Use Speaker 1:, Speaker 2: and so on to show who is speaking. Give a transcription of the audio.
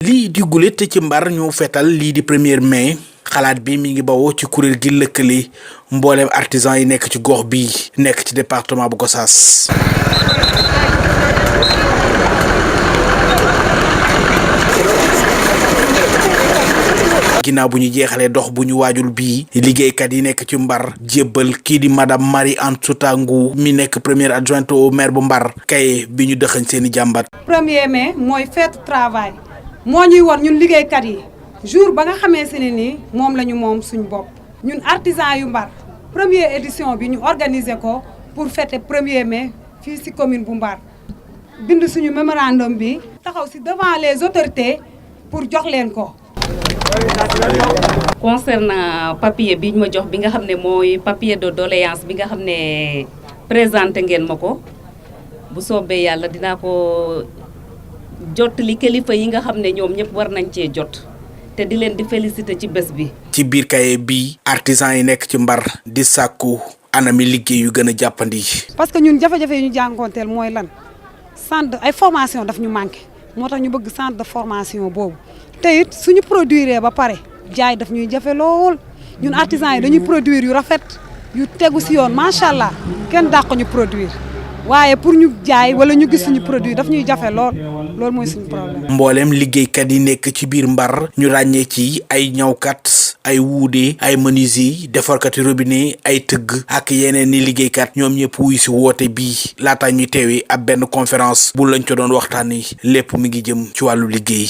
Speaker 1: lii di gulet ci Mbar ñu fetal lii di 1er mai xalaat bi mi ngi bawoo ci kuréel gi lëkkale mbooleem artisan yi nekk ci gox bi nekk ci département bu Gossas. ginnaaw bu ñu jeexalee dox bu ñu waajul bii liggéeykat yi nekk ci Mbar jébbal kii di madame Marie Antouta Ngou mi nekk première adjointe au maire bu Mbar kay bi ñu dëxañ seeni jàmbat.
Speaker 2: 1er mai mooy fête travail moo ñuy won ñun liggéeykat yi jour ba nga xamee se ne nii moom la ñu moom suñu bopp ñun artisan yu Mbar première édition bi ñu organiser ko pour fêter 1er mai fii ci commune bu Mbar bind suñu mémorandum bi taxaw ci devant les autorités pour jox leen ko.
Speaker 3: Concernant papier bi ñu ma jox bi nga xam ne mooy papier de doléance bi nga xam ne présenté ngeen ma ko bu soobee yàlla dinaa ko jot li kilifa yi nga xam ne ñoom ñëpp war nañ cee jot te di leen di féliciter ci bés bi.
Speaker 1: ci biir kaye bi artisan yi nekk ci Mbar di sàkku anami liggéey yu gën a jàppandi.
Speaker 2: parce que ñun jafe-jafe yi ñu jànkoonteel mooy lan centre ay formation daf ñu manqué moo tax ñu bëgg centre de formation boobu. te it suñu produire ba pare jaay daf ñuy jafe lool ñun artisans yi dañuy produire yu rafet yu tegu ci yoon macha allah kenn dàq ñu produire waaye pour ñu jaay wala ñu gis suñu produit daf ñuy jafe lool loolu mooy suñu problème.
Speaker 1: mbooleem liggéeykat yi nekk ci biir Mbar ñu ràññee ci ay ñawkat ay wuude ay menuisier defarkati robinet ay tëgg ak yeneen ni liggéeykat ñoom ñëpp wuy ci woote bii laata ñuy teewi ab benn conférence bu lañ ko doon waxtaanee lépp mi ngi jëm ci wàllu liggéey.